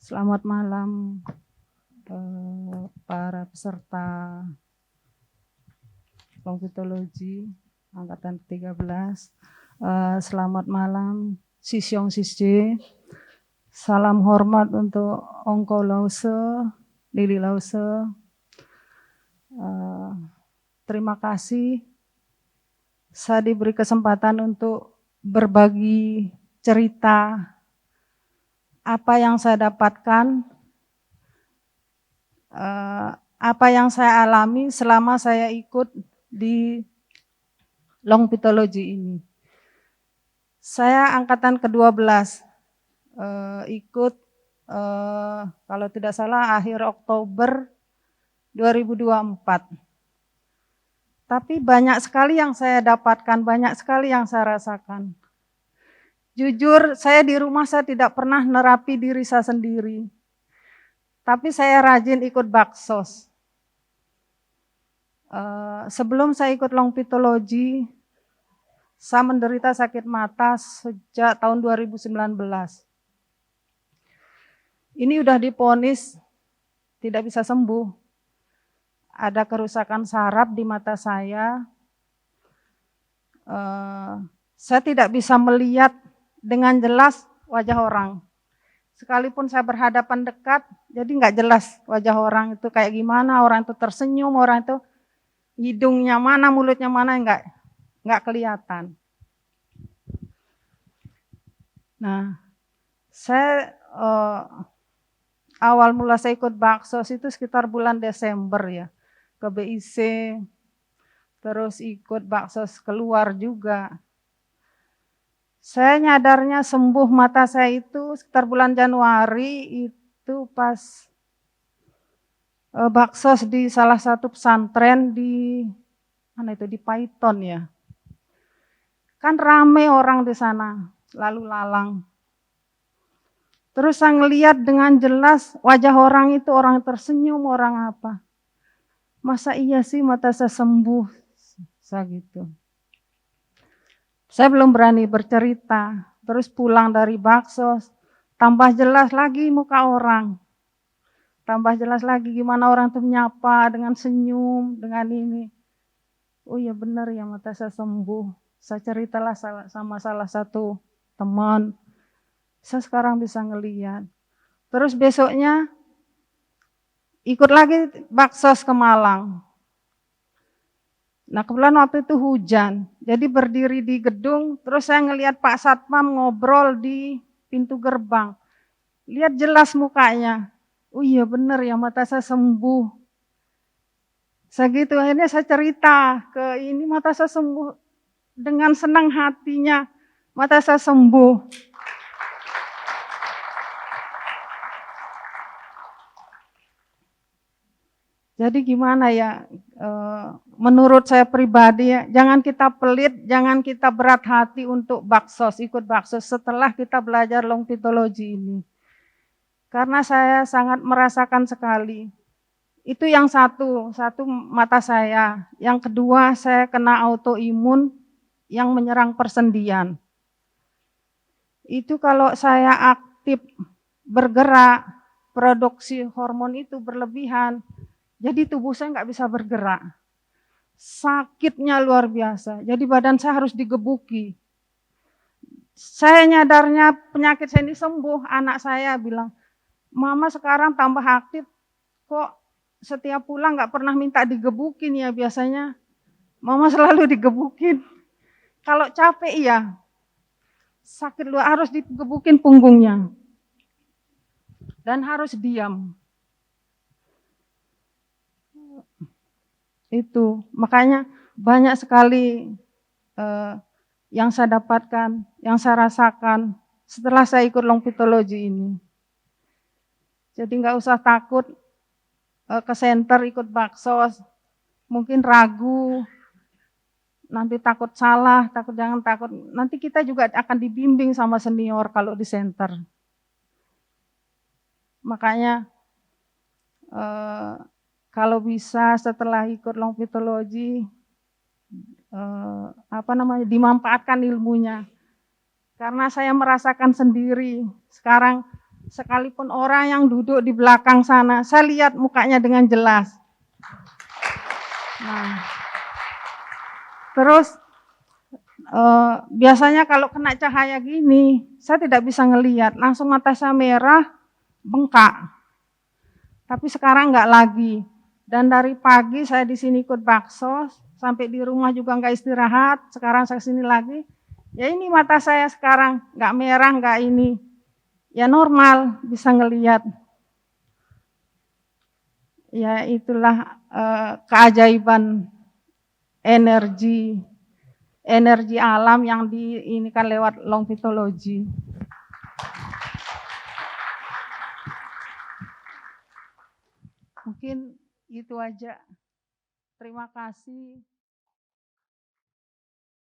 Selamat malam, para peserta Longitologi angkatan 13. Selamat malam Sisyong Sisje. Salam hormat untuk Ongko Lause, Lili Lause. Terima kasih saya diberi kesempatan untuk berbagi cerita apa yang saya dapatkan, apa yang saya alami selama saya ikut di Longitologi ini. Saya angkatan ke-12, ikut kalau tidak salah akhir Oktober 2024. Tapi banyak sekali yang saya dapatkan, banyak sekali yang saya rasakan. Jujur, saya di rumah saya tidak pernah nerapi diri saya sendiri. Tapi saya rajin ikut baksos. Sebelum saya ikut Longitologi, saya menderita sakit mata sejak tahun 2019. Ini udah divonis tidak bisa sembuh. Ada kerusakan saraf di mata saya. Saya tidak bisa melihat dengan jelas wajah orang. Sekalipun saya berhadapan dekat, jadi nggak jelas wajah orang itu kayak gimana, orang itu tersenyum, orang itu hidungnya mana, mulutnya mana, nggak kelihatan. Nah, saya awal mula saya ikut baksos itu sekitar bulan Desember ya, ke BIC, terus ikut baksos keluar juga. Saya nyadarnya sembuh mata saya itu sekitar bulan Januari itu pas baksos di salah satu pesantren di mana itu, di Paiton ya. Kan rame orang di sana, lalu lalang. Terus saya ngelihat dengan jelas wajah orang itu, orang tersenyum, orang apa. Masa iya sih mata saya sembuh? Saya gitu. Saya belum berani bercerita, terus pulang dari baksos, tambah jelas lagi muka orang. Tambah jelas lagi gimana orang itu menyapa dengan senyum, dengan ini. Oh iya benar ya mata saya sembuh. Saya ceritalah sama salah satu teman. Saya sekarang bisa ngelihat. Terus besoknya ikut lagi baksos ke Malang. Nah kebetulan waktu itu hujan, jadi berdiri di gedung, terus saya ngelihat Pak Satpam ngobrol di pintu gerbang. Lihat jelas mukanya. Oh iya benar ya mata saya sembuh. Saya gitu, akhirnya saya cerita ke ini mata saya sembuh. Dengan senang hatinya mata saya sembuh. Jadi gimana ya, menurut saya pribadi ya, jangan kita pelit, jangan kita berat hati untuk baksos, ikut baksos setelah kita belajar Longitologi ini. Karena saya sangat merasakan sekali. Itu yang satu mata saya. Yang kedua saya kena autoimun yang menyerang persendian. Itu kalau saya aktif bergerak, produksi hormon itu berlebihan, jadi tubuh saya nggak bisa bergerak. Sakitnya luar biasa, jadi badan saya harus digebuki. Saya nyadarnya penyakit saya ini sembuh, anak saya bilang, Mama sekarang tambah aktif, kok setiap pulang nggak pernah minta digebukin ya, biasanya Mama selalu digebukin. Kalau capek iya, sakit luar harus digebukin punggungnya. Dan harus diam. Itu, makanya banyak sekali yang saya dapatkan, yang saya rasakan setelah saya ikut Longitologi ini. Jadi nggak usah takut ke center ikut baksos, mungkin ragu, nanti takut salah, jangan takut. Nanti kita juga akan dibimbing sama senior kalau di center. Makanya kalau bisa setelah ikut Longitologi, dimanfaatkan ilmunya. Karena saya merasakan sendiri, sekarang Sekalipun orang yang duduk di belakang sana, saya lihat mukanya dengan jelas. Nah, terus biasanya kalau kena cahaya gini, saya tidak bisa ngelihat, langsung mata saya merah, bengkak. Tapi sekarang enggak lagi. Dan dari pagi saya di sini ikut bakso, sampai di rumah juga enggak istirahat, sekarang saya sini lagi. Ya ini mata saya sekarang, enggak merah, enggak ini. Ya normal, bisa ngelihat. Ya itulah keajaiban energi alam yang diinikan lewat longitologi. Mungkin itu aja. Terima kasih.